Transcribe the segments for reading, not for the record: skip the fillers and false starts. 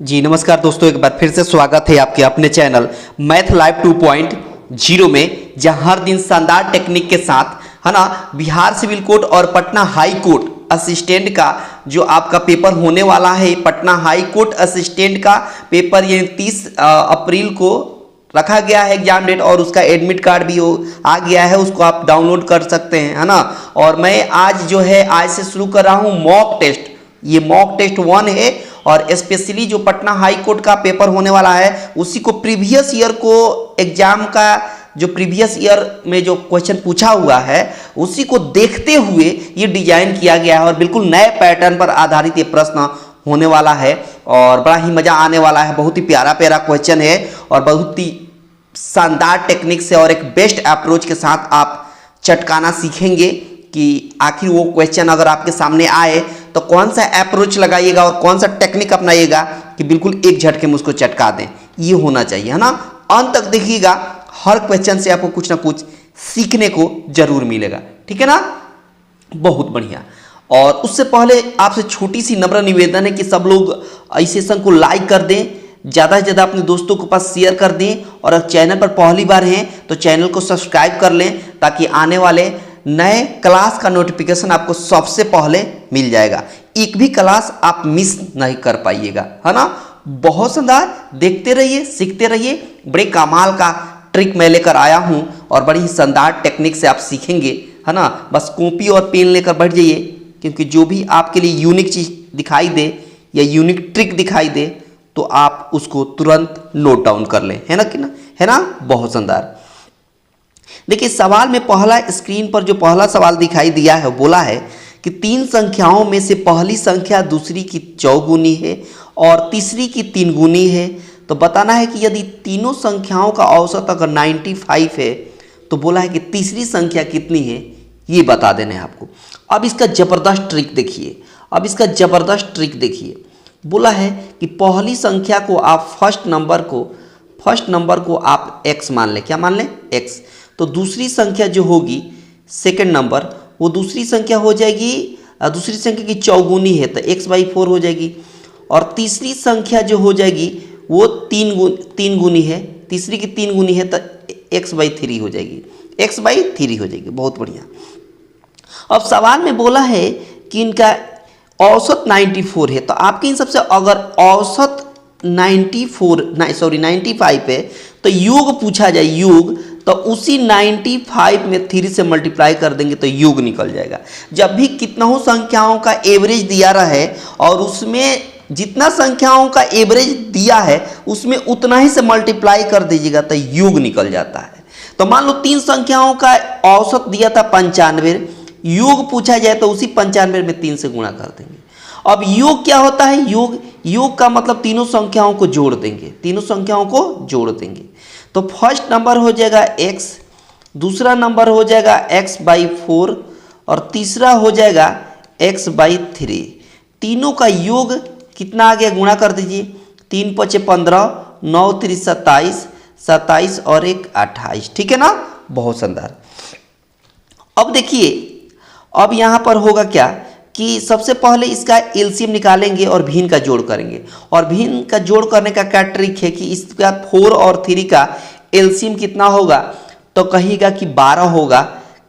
जी नमस्कार दोस्तों, एक बार फिर से स्वागत है आपके अपने चैनल मैथ लाइव 2.0 में, जहां हर दिन शानदार टेक्निक के साथ है ना बिहार सिविल कोर्ट और पटना हाई कोर्ट असिस्टेंट का जो आपका पेपर होने वाला है। पटना हाई कोर्ट असिस्टेंट का पेपर ये 30 अप्रैल को रखा गया है एग्जाम डेट, और उसका एडमिट कार्ड भी आ गया है, उसको आप डाउनलोड कर सकते हैं, है ना। और मैं आज जो है आज से शुरू कर रहा हूँ मॉक टेस्ट। ये मॉक टेस्ट 1 है और स्पेशली जो पटना हाई कोर्ट का पेपर होने वाला है उसी को प्रीवियस ईयर को एग्जाम का जो प्रीवियस ईयर में जो क्वेश्चन पूछा हुआ है उसी को देखते हुए ये डिजाइन किया गया है और बिल्कुल नए पैटर्न पर आधारित ये प्रश्न होने वाला है और बड़ा ही मजा आने वाला है। बहुत ही प्यारा प्यारा क्वेश्चन है और बहुत ही शानदार टेक्निक से और एक बेस्ट अप्रोच के साथ आप चटकाना सीखेंगे कि आखिर वो क्वेश्चन अगर आपके सामने आए तो कौन सा अप्रोच लगाइएगा और कौन सा टेक्निक अपनाइएगा कि बिल्कुल एक झटके में उसको चटका दें। ये होना चाहिए, है ना। अंत तक देखिएगा, हर क्वेश्चन से आपको कुछ ना कुछ सीखने को जरूर मिलेगा, ठीक है ना। बहुत बढ़िया। और उससे पहले आपसे छोटी सी नम्र निवेदन है कि सब लोग इस सेशन को लाइक कर दें, ज़्यादा से ज़्यादा अपने दोस्तों के पास शेयर कर दें, और अगर चैनल पर पहली बार हैं तो चैनल को सब्सक्राइब कर लें ताकि आने वाले नए क्लास का नोटिफिकेशन आपको सबसे पहले मिल जाएगा। एक भी क्लास आप मिस नहीं कर पाइएगा, है ना। बहुत शानदार, देखते रहिए, सीखते रहिए। बड़े कमाल का ट्रिक मैं लेकर आया हूं और बड़ी ही शानदार टेक्निक से आप सीखेंगे, है ना। बस कॉपी और पेन लेकर बैठ जाइए, क्योंकि जो भी आपके लिए यूनिक चीज़ दिखाई दे या यूनिक ट्रिक दिखाई दे तो आप उसको तुरंत नोट डाउन कर लें, है ना कि ना, है ना। बहुत शानदार। देखिए सवाल में पहला स्क्रीन पर जो पहला सवाल दिखाई दिया है बोला है कि 3 संख्याओं में से पहली संख्या दूसरी की चौगुनी है और तीसरी की 3 गुनी है। तो बताना है कि यदि तीनों संख्याओं का औसत अगर 95 है तो बोला है कि तीसरी संख्या कितनी है, ये बता देना है आपको। अब इसका जबरदस्त ट्रिक देखिए, बोला है कि पहली संख्या को आप फर्स्ट नंबर को आप x मान लें। क्या मान लें? x। तो दूसरी संख्या जो होगी सेकंड नंबर, वो दूसरी संख्या हो जाएगी, दूसरी संख्या की चौगुनी है तो x/4 हो जाएगी। और तीसरी संख्या जो हो जाएगी वो 3 गुनी है, तीसरी की 3 गुनी है तो x/3 हो जाएगी, x/3 हो जाएगी। बहुत बढ़िया। अब सवाल में बोला है कि इनका औसत 94 है, तो आपके इन सबसे अगर औसत 95 है तो योग पूछा जाए, योग, तो उसी 95 में 3 से मल्टीप्लाई कर देंगे तो योग निकल जाएगा। जब भी कितनों संख्याओं का एवरेज दिया रहे और उसमें जितना संख्याओं का एवरेज दिया है उसमें उतना ही से मल्टीप्लाई कर दीजिएगा तो योग निकल जाता है। तो मान लो 3 संख्याओं का औसत दिया था 95, योग पूछा जाए तो उसी 95 में 3 से गुणा कर देंगे। अब योग क्या होता है? योग का मतलब तीनों संख्याओं को जोड़ देंगे। तो फर्स्ट नंबर हो जाएगा x, दूसरा नंबर हो जाएगा x/4 और तीसरा हो जाएगा x/3। तीनों का योग कितना आ गया? गुणा कर दीजिए। 3 × 5 = 15, 9 × 3 = 27, 27 और 1 28, ठीक है ना। बहुत शानदार। अब देखिए, अब यहाँ पर होगा क्या कि सबसे पहले इसका एलसीएम निकालेंगे और भिन्न का जोड़ करेंगे। और भिन्न का जोड़ करने का क्या ट्रिक है कि इसका 4 और 3 का एलसीएम कितना होगा, तो कहिएगा कि 12 होगा।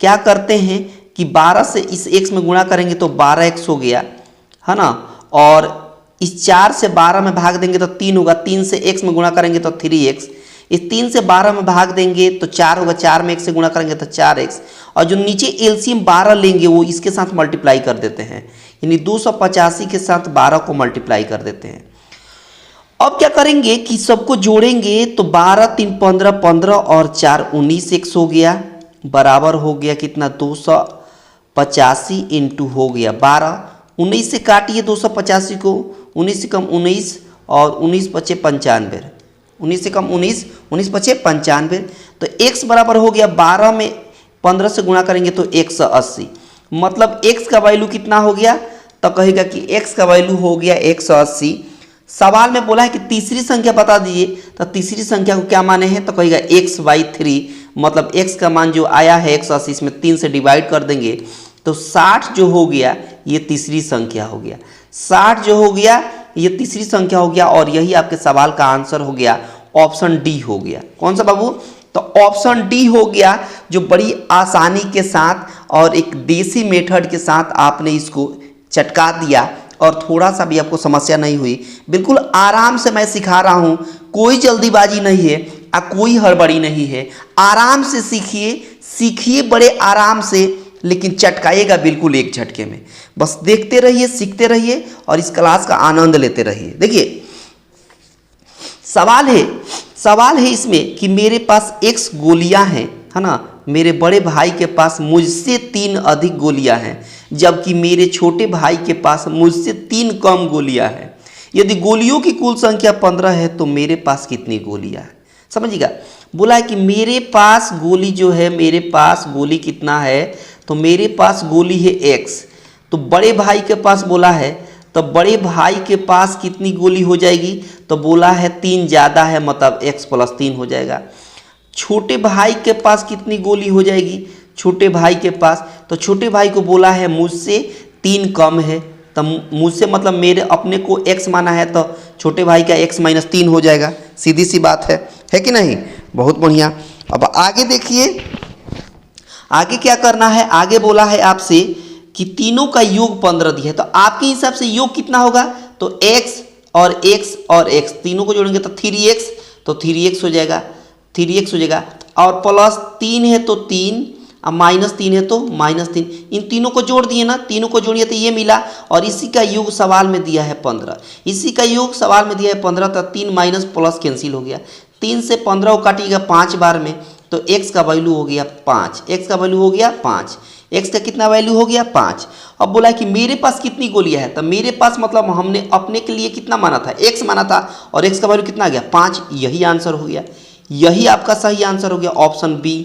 क्या करते हैं कि 12 से इस x में गुणा करेंगे तो 12x हो गया, है ना। और इस 4 से 12 में भाग देंगे तो 3 होगा, 3 से x में गुणा करेंगे तो 3x, इस 3 से 12 में भाग देंगे तो 4 होगा, 4 में 1 से गुणा करेंगे तो 4x, और जो नीचे एलसीएम 12 लेंगे वो इसके साथ मल्टीप्लाई कर देते हैं, यानी 285 के साथ 12 को मल्टीप्लाई कर देते हैं। अब क्या करेंगे कि सबको जोड़ेंगे तो 12 × 3 = 15, 15 और 4 19, x हो गया, बराबर हो गया कितना? 285 इंटू हो गया 12। 19 से काटिए 285 को, 19 से कम 19 और 19 × 5 = 95, 19 से कम 19, 19 × 5 = 95। तो x बराबर हो गया 12 में 15 से गुणा करेंगे तो 180। मतलब x का वैल्यू कितना हो गया, तो कहेगा कि x का वैल्यू हो गया 180। सवाल में बोला है कि तीसरी संख्या बता दीजिए, तो तीसरी संख्या को क्या माने हैं, तो कहेगा x/3। मतलब x का मान जो आया है 180, इसमें 3 से डिवाइड कर देंगे तो 60 जो हो गया ये तीसरी संख्या हो गया। 60 जो हो गया ये तीसरी संख्या हो गया और यही आपके सवाल का आंसर हो गया, ऑप्शन डी हो गया। कौन सा बाबू? तो ऑप्शन डी हो गया, जो बड़ी आसानी के साथ और एक देसी मेथड के साथ आपने इसको चटका दिया और थोड़ा सा भी आपको समस्या नहीं हुई। बिल्कुल आराम से मैं सिखा रहा हूँ, कोई जल्दीबाजी नहीं है और कोई हड़बड़ी नहीं है। आराम से सीखिए बड़े आराम से, लेकिन चटकाइएगा बिल्कुल एक झटके में। बस देखते रहिए, सीखते रहिए और इस क्लास का आनंद लेते रहिए। देखिए सवाल है इसमें कि मेरे पास x गोलियां हैं, है ना, मेरे बड़े भाई के पास मुझसे 3 अधिक गोलियां हैं, जबकि मेरे छोटे भाई के पास मुझसे 3 कम गोलियां हैं। यदि गोलियों की कुल संख्या 15 है तो मेरे पास कितनी गोलियां हैं? समझिएगा, बोला है कि मेरे पास गोली जो है, मेरे पास गोली कितना है, तो मेरे पास गोली है x। तो बड़े भाई के पास बोला है, तो बड़े भाई के पास कितनी गोली हो जाएगी? तो बोला है 3 ज़्यादा है, मतलब x + 3 हो जाएगा। छोटे भाई के पास कितनी गोली हो जाएगी? छोटे भाई के पास, तो छोटे भाई को बोला है मुझसे 3 कम है, तो मुझसे मतलब मेरे अपने को x माना है, तो छोटे भाई का x - 3 हो जाएगा। सीधी सी बात है कि नहीं? बहुत बढ़िया। अब आगे देखिए, आगे क्या करना है? आगे बोला है आपसे कि तीनों का योग 15 दिया है, तो आपके हिसाब से योग कितना होगा? तो x और x और x तीनों को जोड़ेंगे तो 3x, तो 3x हो जाएगा, 3x हो जाएगा। और +3 है तो 3 और -3 है तो -3। इन तीनों को जोड़ दिए ना, तीनों को जोड़िए तो ये मिला, और इसी का योग सवाल में दिया है 15। इसी का योग सवाल में दिया है 15, तो 3 माइनस प्लस कैंसिल हो गया। 3 से 15 को काटिएगा 5 बार में, तो x का वैल्यू हो गया 5। x का वैल्यू हो गया 5। x का कितना वैल्यू हो गया? 5। अब बोला कि मेरे पास कितनी गोलियां है, तो मेरे पास मतलब हमने अपने के लिए कितना माना था? x माना था, और x का वैल्यू कितना आ गया? 5। यही आंसर हो गया, यही आपका सही आंसर हो गया, ऑप्शन बी।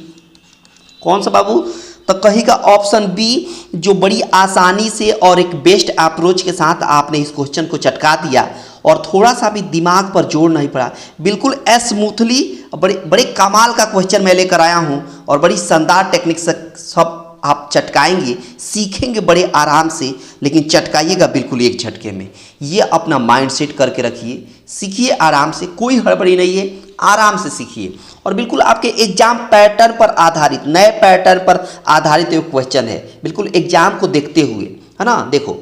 कौन सा बाबू? तो कहेगा ऑप्शन बी, जो बड़ी आसानी से और एक बेस्ट अप्रोच के साथ आपने इस क्वेश्चन को चटका दिया और थोड़ा सा भी दिमाग पर जोर नहीं पड़ा, बिल्कुल स्मूथली बड़े बड़े कमाल का क्वेश्चन मैं लेकर आया हूं और बड़ी शानदार टेक्निक से सब आप चटकाएंगे, सीखेंगे बड़े आराम से, लेकिन चटकाइएगा बिल्कुल एक झटके में। ये अपना माइंड सेट करके रखिए, सीखिए आराम से, कोई हड़बड़ी नहीं है, आराम से सीखिए। और बिल्कुल आपके एग्जाम पैटर्न पर आधारित, नए पैटर्न पर आधारित एक क्वेश्चन है, बिल्कुल एग्जाम को देखते हुए, है ना। देखो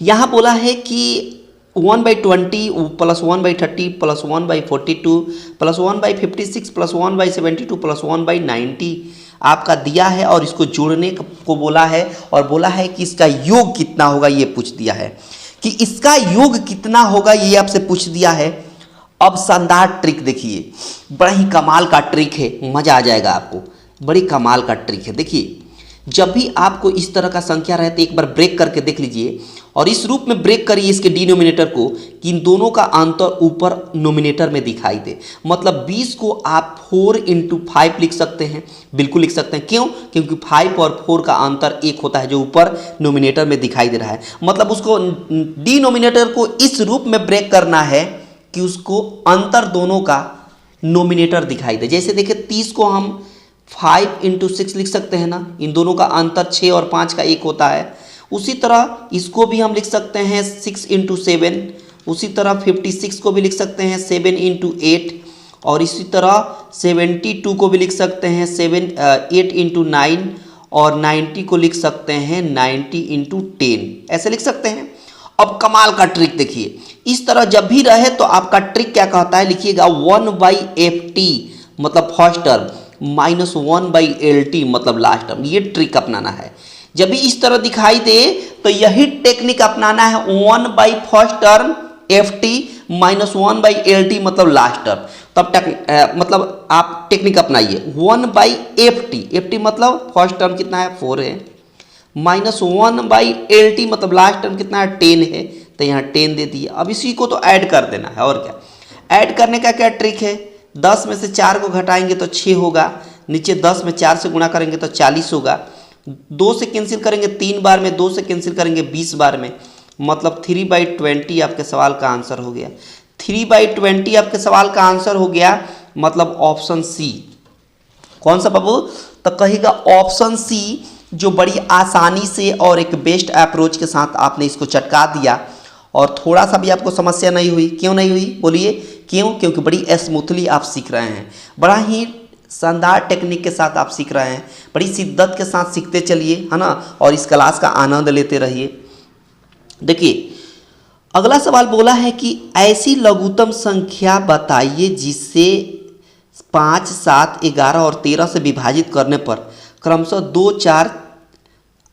यहाँ बोला है कि 1/20 + 1/30 + 1/42 + 1/56 + 1/72 + 1/90 आपका दिया है, और इसको जोड़ने को बोला है, और बोला है कि इसका योग कितना होगा, ये पूछ दिया है कि इसका योग कितना होगा, ये आपसे पूछ दिया है। अब शानदार ट्रिक देखिए, बड़ा ही कमाल का ट्रिक है, मज़ा आ जाएगा आपको, बड़ी कमाल का ट्रिक है। देखिए जब भी आपको इस तरह का संख्या रहे तो एक बार ब्रेक करके देख लीजिए, और इस रूप में ब्रेक करिए इसके डिनोमिनेटर को कि इन दोनों का अंतर ऊपर नोमिनेटर में दिखाई दे। मतलब 20 को आप 4 × 5 लिख सकते हैं, बिल्कुल लिख सकते हैं। क्यों? क्योंकि 5 और 4 का अंतर 1 होता है, जो ऊपर नोमिनेटर में दिखाई दे रहा है। मतलब उसको डिनोमिनेटर को इस रूप में ब्रेक करना है कि उसको अंतर दोनों का नोमिनेटर दिखाई दे। जैसे देखिए 30 को हम 5 × 6 लिख सकते हैं ना, इन दोनों का अंतर 6 और 5 का 1 होता है। उसी तरह इसको भी हम लिख सकते हैं 6 × 7, उसी तरह 56 को भी लिख सकते हैं 7 × 8, और इसी तरह 72 को भी लिख सकते हैं 8 × 9, और 90 को लिख सकते हैं 90 × 10, ऐसे लिख सकते हैं। अब कमाल का ट्रिक देखिए, इस तरह जब भी रहे तो आपका ट्रिक क्या कहता है, लिखिएगा 1/ft मतलब फर्स्ट टर्म, -1/LT मतलब लास्ट टर्म। ये ट्रिक अपनाना है। जब भी इस तरह दिखाई दे तो यही टेक्निक अपनाना है, 1/फर्स्ट टर्म FT -1/LT मतलब लास्ट टर्म। तब मतलब आप टेक्निक अपनाइए 1/FT, FT मतलब फर्स्ट टर्म कितना है 4 है, -1/LT मतलब लास्ट टर्म कितना है 10 है, तो यहाँ 10 दे दिए। अब इसी को तो ऐड कर देना है, और क्या ऐड करने का क्या ट्रिक है, 10 में से 4 को घटाएंगे तो 6 होगा, नीचे 10 में 4 से गुणा करेंगे तो 40 होगा, 2 से कैंसिल करेंगे 3 बार में, 2 से कैंसिल करेंगे 20 बार में, मतलब 3/20 आपके सवाल का आंसर हो गया। 3/20 आपके सवाल का आंसर हो गया, मतलब ऑप्शन सी। कौन सा बाबू? तो कहेगा ऑप्शन सी, जो बड़ी आसानी से और एक बेस्ट अप्रोच के साथ आपने इसको चटका दिया और थोड़ा सा भी आपको समस्या नहीं हुई, क्यों नहीं हुई बोलिए? क्यों? क्योंकि बड़ी स्मूथली आप सीख रहे हैं, बड़ा ही शानदार टेक्निक के साथ आप सीख रहे हैं, बड़ी शिद्दत के साथ सीखते चलिए, है ना, और इस क्लास का आनंद लेते रहिए। देखिए अगला सवाल बोला है कि ऐसी लघुत्तम संख्या बताइए जिससे 5, 7, 11 और 13 से विभाजित करने पर क्रमशः 2, 4,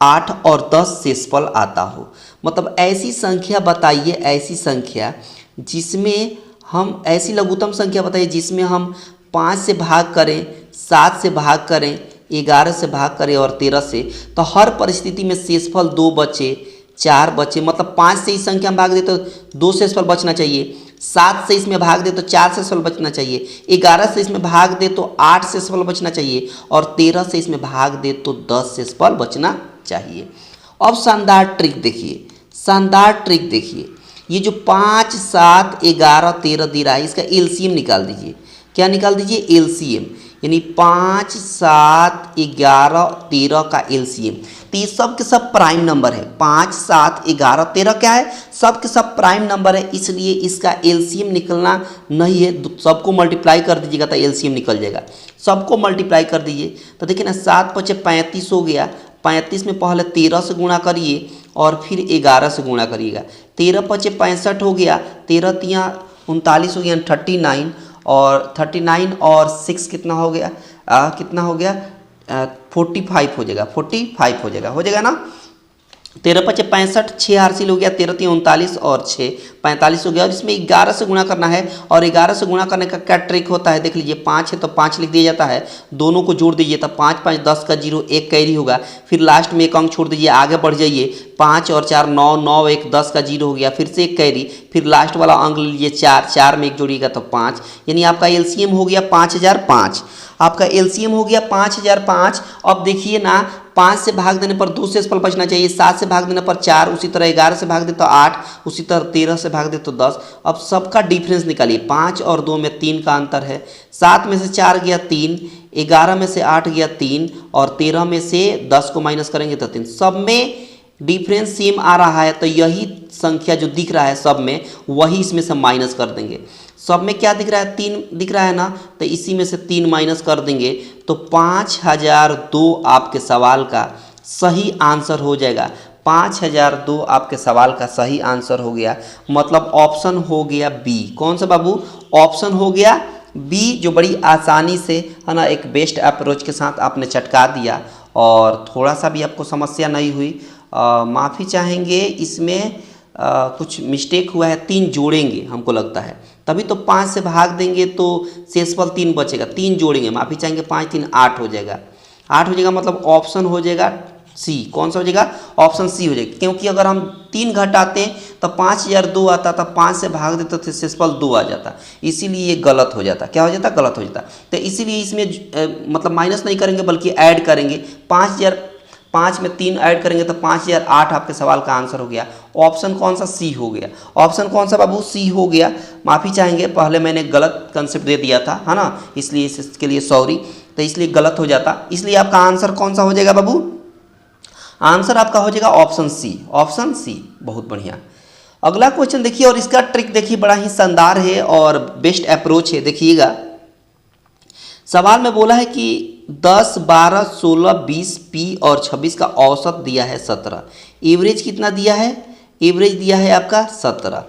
8 और 10 शेषफल आता हो। मतलब ऐसी संख्या बताइए, ऐसी संख्या जिसमें हम, ऐसी लघुत्तम संख्या बताइए जिसमें हम 5 से भाग करें, 7 से भाग करें, 11 से भाग करें और 13 से, तो हर परिस्थिति में शेषफल 2 बचे, 4 बचे। मतलब 5 से इस संख्या में भाग दे तो 2 शेषफल बचना चाहिए, 7 से इसमें भाग दे तो 4 शेषफल बचना चाहिए, 11 से इसमें भाग दे तो 8 शेषफल बचना चाहिए और 13 से इसमें भाग दे तो 10 शेषफल बचना चाहिए। अब शानदार ट्रिक देखिए, शानदार ट्रिक देखिए, ये जो 5, 7, 11, 13 दे रहा है, इसका एलसीएम निकाल दीजिए। क्या निकाल दीजिए? एलसीएम, यानी 5, 7, 11, 13 का एलसीएम। तो ये सब के सब प्राइम नंबर है, 5, 7, 11, 13 क्या है? सब के सब प्राइम नंबर है, इसलिए इसका एलसीएम निकलना नहीं है, सबको मल्टीप्लाई कर दीजिएगा तो एलसीएम निकल जाएगा। सबको मल्टीप्लाई कर दीजिए तो देखिए ना, 7 × 5 = 35 हो गया। 35 में पहले 13 से गुणा करिए और फिर 11 से गुणा करिएगा। 13 × 5 = 65 हो गया, 13 × 3 = 39 हो गया, 39, और 39 और 6 कितना हो गया? कितना हो गया? 45 हो जाएगा, 45 हो जाएगा ना। 13 × 5 = 65, 6 हासिल हो गया, 13 × 3 = 39 और 6 45 हो गया। और इसमें 11 से गुणा करना है, और 11 से गुणा करने का क्या ट्रिक होता है देख लीजिए। 5 है तो 5 लिख दिया जाता है, दोनों को जोड़ दीजिए तो 5, 5 10 का 0, 1 कैरी होगा, फिर लास्ट में एक अंक छोड़ दीजिए, आगे बढ़ जाइए, 5 और 4 9, 9 1 10 का 0 हो गया, फिर से एक कैरी, फिर लास्ट वाला अंक लीजिए 4, 4 में 1 जोड़िएगा तो 5, यानी आपका एलसीएम हो गया 5005। आपका एलसीएम हो गया 5005। अब देखिए ना, 5 से भाग देने पर 2 शेषफल बचना चाहिए, 7 से भाग देने पर 4, उसी तरह 11 से भाग दे तो 8, उसी तरह 13 से भाग दे तो 10। अब सबका डिफरेंस निकालिए, 5 और 2 में 3 का अंतर है, 7 में से 4 गया 3, 11 में से 8 गया 3, और 13 में से 10 को माइनस करेंगे तो 3। सब में डिफरेंस सेम आ रहा है, तो यही संख्या जो दिख रहा है सब में, वही इसमें से माइनस कर देंगे। सब में क्या दिख रहा है? 3 दिख रहा है ना, तो इसी में से 3 माइनस कर देंगे तो 5002 आपके सवाल का सही आंसर हो जाएगा। 5002 आपके सवाल का सही आंसर हो गया, मतलब ऑप्शन हो गया बी। कौन सा बाबू? ऑप्शन हो गया बी, जो बड़ी आसानी से, है ना, एक बेस्ट अप्रोच के साथ आपने चटका दिया और थोड़ा सा भी आपको समस्या नहीं हुई। माफ़ी चाहेंगे, इसमें कुछ मिस्टेक हुआ है, 3 जोड़ेंगे हमको लगता है, तभी तो 5 से भाग देंगे तो शेषफल 3 बचेगा, 3 जोड़ेंगे, माफ़ी चाहेंगे, 5 3 8 हो जाएगा, 8 हो जाएगा, मतलब ऑप्शन हो जाएगा सी। कौन सा हो जाएगा? ऑप्शन सी हो जाएगा, क्योंकि अगर हम 3 घटाते तो 5002 आता था, 5 से भाग देते तो शेषफल 2 आ जाता, इसीलिए ये गलत हो जाता। क्या हो जाता? गलत हो जाता। तो इसीलिए इसमें मतलब माइनस नहीं करेंगे बल्कि ऐड करेंगे। 5 में 3 ऐड करेंगे तो 5008 आपके सवाल का आंसर हो गया। ऑप्शन कौन सा? सी हो गया। ऑप्शन कौन सा बाबू? सी हो गया। माफ़ी चाहेंगे, पहले मैंने गलत कंसेप्ट दे दिया था, है ना, इसलिए इसके लिए सॉरी, तो इसलिए गलत हो जाता। इसलिए आपका आंसर कौन सा हो जाएगा बाबू? आंसर आपका हो जाएगा ऑप्शन सी। ऑप्शन सी, बहुत बढ़िया। अगला क्वेश्चन देखिए, और इसका ट्रिक देखिए, बड़ा ही शानदार है और बेस्ट अप्रोच है। देखिएगा, सवाल में बोला है कि 10, 12, 16, 20, पी और 26 का औसत दिया है 17। एवरेज कितना दिया है? एवरेज दिया है आपका 17।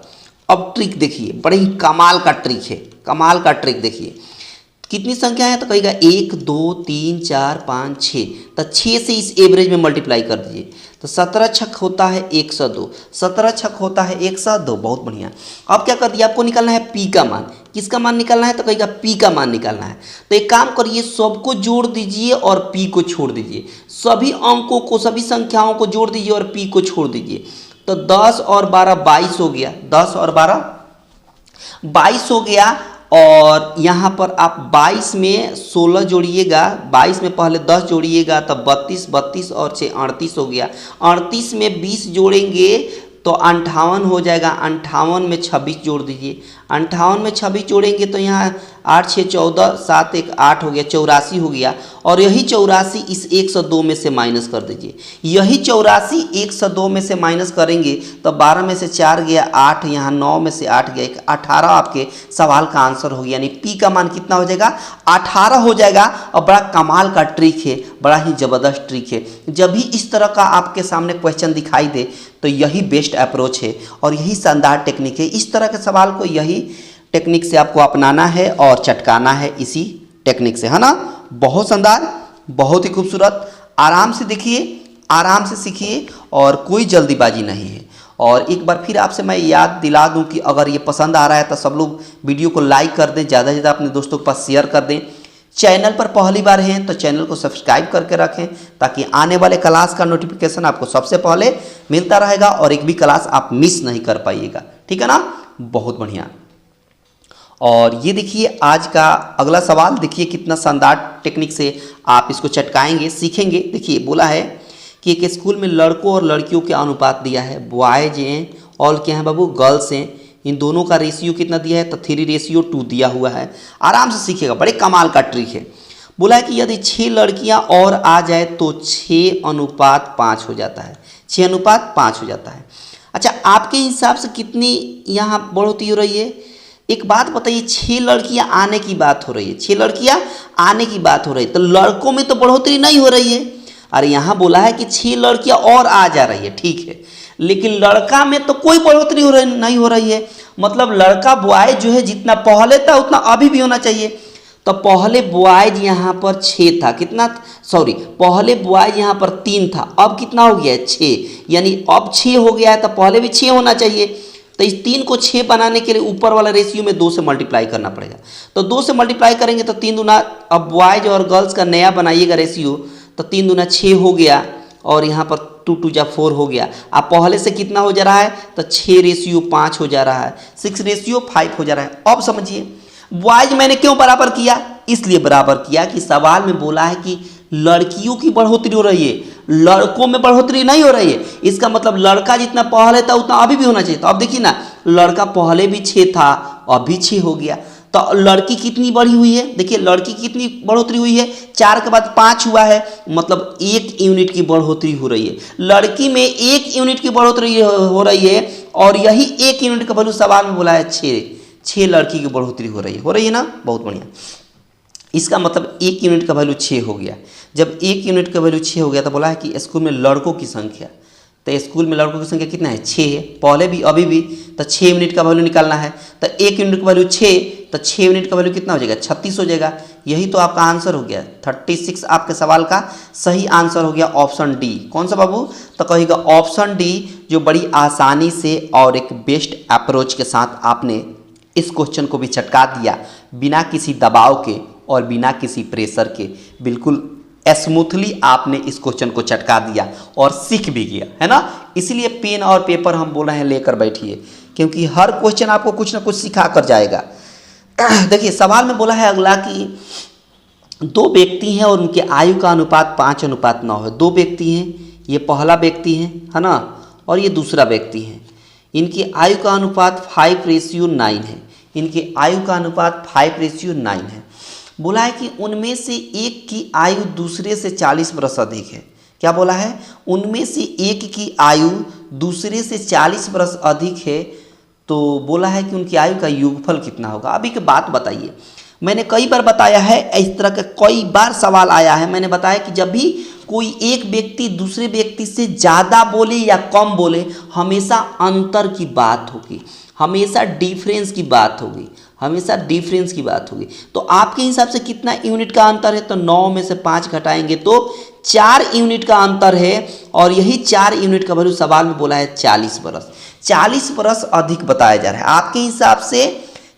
अब ट्रिक देखिए, बड़े ही कमाल का ट्रिक है, कमाल का ट्रिक देखिए। कितनी संख्या है? तो कहेगा 1, 2, 3, 4, 5, 6, तो 6 से इस एवरेज में मल्टीप्लाई कर दीजिए तो 17 छक होता है 102, 17 छक होता है 102। बहुत बढ़िया। अब क्या कर दिया? आपको निकालना है पी का मान। किसका मान निकालना है? तो कहेगा पी का मान निकालना है। तो एक काम करिए, सबको जोड़ दीजिए और पी को छोड़ दीजिए। सभी अंकों को, सभी संख्याओं को जोड़ दीजिए और पी को छोड़ दीजिए। तो 10 और 12 22 हो गया, 10 और 12 22 हो गया। और यहाँ पर आप 22 में 16 जोड़िएगा, 22 में पहले 10 जोड़िएगा तो 32, 32 और 6 38 हो गया। 38 में 20 जोड़ेंगे तो 58 हो जाएगा। 58 में 26 जोड़ दीजिए, 58 में 26 जोड़ेंगे तो यहाँ 8 6 14, 7 1 8 हो गया, 84 हो गया। और यही 84 इस 102 में से माइनस कर दीजिए। यही 84 102 में से माइनस करेंगे तो 12 में से 4 गया 8, यहाँ 9 में से 8 गया 18 आपके सवाल का आंसर हो गया। यानी पी का मान कितना हो जाएगा? 18 हो जाएगा। और बड़ा कमाल का ट्रिक है, बड़ा ही ज़बरदस्त ट्रिक है। जब भी इस तरह का आपके सामने क्वेश्चन दिखाई दे तो यही बेस्ट अप्रोच है और यही शानदार टेक्निक है। इस तरह के सवाल को यही टेक्निक से आपको अपनाना है और चटकाना है, इसी टेक्निक से, है ना। बहुत शानदार, बहुत ही खूबसूरत। आराम से देखिए, आराम से सीखिए और कोई जल्दीबाजी नहीं है। और एक बार फिर आपसे मैं याद दिला दूं कि अगर ये पसंद आ रहा है तो सब लोग वीडियो को लाइक कर दें, ज़्यादा से ज़्यादा अपने दोस्तों के पास शेयर कर दें। चैनल पर पहली बार हैं तो चैनल को सब्सक्राइब करके रखें ताकि आने वाले क्लास का नोटिफिकेशन आपको सबसे पहले मिलता रहेगा और एक भी क्लास आप मिस नहीं कर पाइएगा, ठीक है ना। बहुत बढ़िया। और ये देखिए आज का अगला सवाल, देखिए कितना शानदार टेक्निक से आप इसको चटकाएंगे, सीखेंगे। देखिए बोला है कि एक स्कूल में लड़कों और लड़कियों के अनुपात दिया है, बॉयज हैं और क्या है बाबू, गर्ल्स हैं। इन दोनों का रेशियो कितना दिया है? तो 3:2 दिया हुआ है। आराम से सीखिएगा, बड़े कमाल का ट्रिक है। बोला है कि यदि 6 लड़कियां और आ जाए तो 6:5 हो जाता है, 6:5 हो जाता है। अच्छा, आपके हिसाब से कितनी यहाँ बढ़ोतरी हो रही है? एक बात बताइए, 6 लड़कियां आने की बात हो रही है, 6 लड़कियां आने की बात हो रही है, तो लड़कों में तो बढ़ोतरी नहीं हो रही है। अरे यहाँ बोला है कि 6 लड़कियां और आ जा रही है, ठीक है, लेकिन लड़का में तो कोई बढ़ोतरी नहीं हो रही है। मतलब लड़का बॉय जो है जितना पहले था उतना अभी भी होना चाहिए। तो पहले बॉयज यहाँ पर 6 था, कितना, सॉरी, पहले बॉयज यहाँ पर 3 था, अब कितना हो गया है? 6। यानी अब 6 हो गया है तो पहले भी 6 होना चाहिए। तो इस 3 को 6 बनाने के लिए ऊपर वाला रेशियो में 2 से मल्टीप्लाई करना पड़ेगा। तो 2 से मल्टीप्लाई करेंगे तो 3 दूना, अब बॉयज और गर्ल्स का नया बनाइएगा रेशियो, तो 3 दूना 6 हो गया और यहाँ पर 2 2 जा 4 हो गया। अब पहले से कितना हो जा रहा है? तो 6:5 हो जा रहा है, 6:5 हो जा रहा है। अब समझिए बॉयज मैंने क्यों बराबर किया? इसलिए बराबर किया कि सवाल में बोला है कि लड़कियों की बढ़ोतरी हो रही है, लड़कों में बढ़ोतरी नहीं हो रही है। इसका मतलब लड़का जितना पहले था उतना अभी भी होना चाहिए। तो अब देखिए ना, लड़का पहले भी 6 था, अभी 6 हो गया। तो लड़की कितनी बढ़ी हुई है? देखिए लड़की कितनी बढ़ोतरी हुई है, 4 के बाद 5 हुआ है, मतलब 1 यूनिट की बढ़ोतरी हो रही है। लड़की में 1 यूनिट की बढ़ोतरी हो रही है और यही 1 यूनिट का वैल्यू सवाल में बोला है 6 लड़की की बढ़ोतरी हो रही है ना। बहुत बढ़िया। इसका मतलब 1 यूनिट का वैल्यू 6 हो गया। जब 1 यूनिट का वैल्यू 6 हो गया तो बोला है कि स्कूल में लड़कों की संख्या, तो स्कूल में लड़कों की संख्या कितना है? 6 है, पहले भी अभी भी। तो 6 यूनिट का वैल्यू निकालना है, तो 1 यूनिट का वैल्यू 6, तो 6 यूनिट का वैल्यू कितना हो जाएगा? 36 हो जाएगा। यही तो आपका आंसर हो गया, 36 आपके सवाल का सही आंसर हो गया, ऑप्शन डी। कौन सा बाबू? तो कहिएगा ऑप्शन डी, जो बड़ी आसानी से और एक बेस्ट अप्रोच के साथ आपने इस क्वेश्चन को भी चटका दिया, बिना किसी दबाव के और बिना किसी प्रेशर के। बिल्कुल स्मूथली आपने इस क्वेश्चन को चटका दिया और सीख भी गया, है ना। इसलिए पेन और पेपर हम बोल रहे हैं लेकर बैठिए, क्योंकि हर क्वेश्चन आपको कुछ ना कुछ सिखा कर जाएगा। देखिए सवाल में बोला है अगला कि 2 व्यक्ति हैं और उनके आयु का अनुपात 5:9 है। 2 व्यक्ति हैं, ये पहला व्यक्ति है ना, और ये दूसरा व्यक्ति है। इनकी आयु का अनुपात 5:9 है। इनके आयु का अनुपात 5:9 है। बोला है कि उनमें से एक की आयु दूसरे से 40 वर्ष अधिक है। क्या बोला है? उनमें से एक की आयु दूसरे से 40 वर्ष अधिक है। तो बोला है कि उनकी आयु का योगफल कितना होगा। अभी की बात बताइए, मैंने कई बार बताया है, इस तरह का कई बार सवाल आया है। मैंने बताया कि जब भी कोई एक व्यक्ति दूसरे व्यक्ति से ज़्यादा बोले या कम बोले, हमेशा अंतर की बात होगी, हमेशा डिफरेंस की बात होगी, हमेशा डिफरेंस की बात होगी। तो आपके हिसाब से कितना यूनिट का अंतर है? तो 9 में से 5 घटाएंगे तो 4 यूनिट का अंतर है। और यही 4 यूनिट का वैल्यू सवाल में बोला है 40 वर्ष। 40 वर्ष अधिक बताया जा रहा है। आपके हिसाब से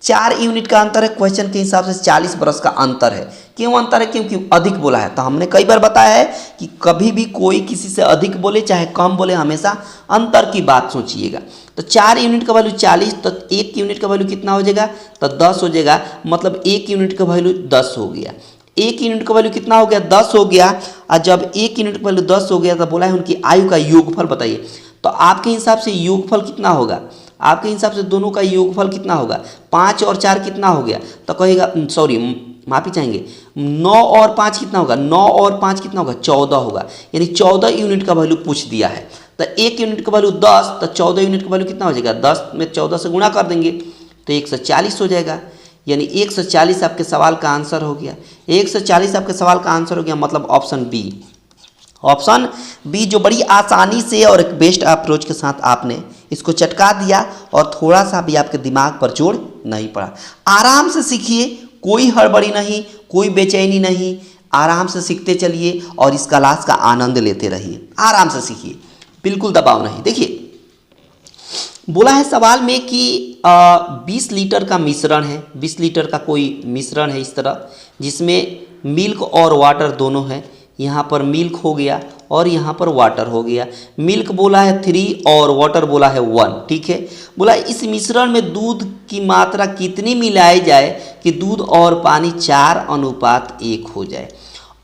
4 यूनिट का अंतर है, क्वेश्चन के हिसाब से 40 वर्ष का अंतर है। क्यों अंतर है? क्योंकि अधिक बोला है। तो हमने कई बार बताया है कि कभी भी कोई किसी से अधिक बोले चाहे कम बोले, हमेशा अंतर की बात सोचिएगा। तो 4 यूनिट का वैल्यू 40, तो 1 यूनिट का वैल्यू कितना हो जाएगा? तो 10 हो जाएगा। मतलब 1 यूनिट का वैल्यू 10 हो गया। 1 यूनिट का वैल्यू कितना हो गया? 10 हो गया। और जब 1 यूनिट का वैल्यू 10 हो गया तो बोला है उनकी आयु का योगफल बताइए। तो आपके हिसाब से योगफल कितना होगा? आपके हिसाब से दोनों का योगफल कितना होगा? 5 और 4 कितना हो गया? तो कहेगा सॉरी माफी चाहेंगे, 9 और 5 कितना होगा? 9 और 5 कितना होगा? 14 होगा। यानी 14 यूनिट का वैल्यू पूछ दिया है। तो 1 यूनिट का वैल्यू 10, तो 14 यूनिट का वैल्यू कितना हो जाएगा? 10 में 14 से गुणा कर देंगे तो 140 हो जाएगा। यानी 140 आपके सवाल का आंसर हो गया। 140 आपके सवाल का आंसर हो गया, मतलब ऑप्शन बी। ऑप्शन बी जो बड़ी आसानी से और एक बेस्ट अप्रोच के साथ आपने इसको चटका दिया और थोड़ा सा भी आपके दिमाग पर जोर नहीं पड़ा। आराम से सीखिए, कोई हड़बड़ी नहीं, कोई बेचैनी नहीं, आराम से सीखते चलिए और इस क्लास का आनंद लेते रहिए। आराम से सीखिए, बिल्कुल दबाव नहीं। देखिए बोला है सवाल में कि 20 लीटर का मिश्रण है, 20 लीटर का कोई मिश्रण है इस तरह, जिसमें मिल्क और वाटर दोनों है। यहाँ पर मिल्क हो गया और यहाँ पर वाटर हो गया। मिल्क बोला है 3 और वाटर बोला है 1, ठीक है। बोला इस मिश्रण में दूध की मात्रा कितनी मिलाई जाए कि दूध और पानी 4:1 हो जाए।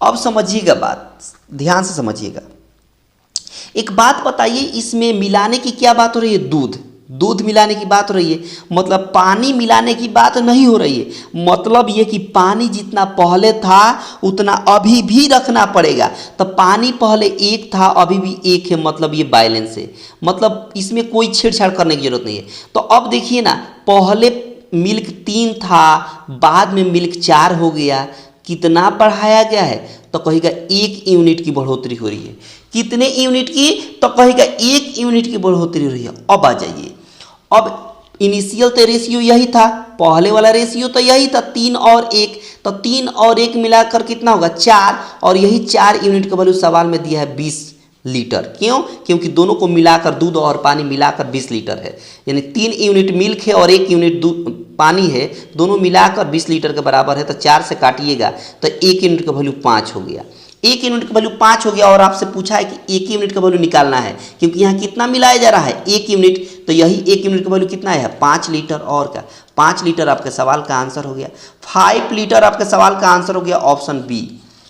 अब समझिएगा बात, ध्यान से समझिएगा। एक बात बताइए, इसमें मिलाने की क्या बात हो रही है? दूध मिलाने की बात हो रही है, मतलब पानी मिलाने की बात नहीं हो रही है। मतलब ये कि पानी जितना पहले था उतना अभी भी रखना पड़ेगा। तो पानी पहले 1 था, अभी भी 1 है, मतलब ये बैलेंस है। मतलब इसमें कोई छेड़छाड़ करने की जरूरत नहीं है। तो अब देखिए ना, पहले मिल्क 3 था, बाद में मिल्क 4 हो गया। कितना बढ़ाया गया है? तो कहेगा 1 यूनिट की बढ़ोतरी हो रही है। कितने यूनिट की? तो कहेगा 1 यूनिट की बढ़ोतरी हो रही है। अब आ जाइए, अब इनिशियल तो रेशियो यही था, पहले वाला रेशियो तो यही था 3 और 1, तो 3 और 1 मिलाकर कितना होगा? 4, और यही 4 यूनिट का वैल्यू सवाल में दिया है 20 लीटर। क्यों? क्योंकि दोनों को मिलाकर, दूध और पानी मिलाकर 20 लीटर है। यानी 3 यूनिट मिल्क है और 1 यूनिट दूध पानी है, दोनों मिलाकर 20 लीटर के बराबर है। तो 4 से काटिएगा तो 1 यूनिट का वैल्यू 5 हो गया। 1 यूनिट का वैल्यू 5 हो गया और आपसे पूछा है कि 1 यूनिट का वैल्यू निकालना है, क्योंकि यहाँ कितना मिलाया जा रहा है? 1 यूनिट। तो यही 1 यूनिट का वैल्यू कितना है? 5 लीटर। और क्या? 5 लीटर आपके सवाल का आंसर हो गया। 5 लीटर आपके सवाल का आंसर हो गया, ऑप्शन बी।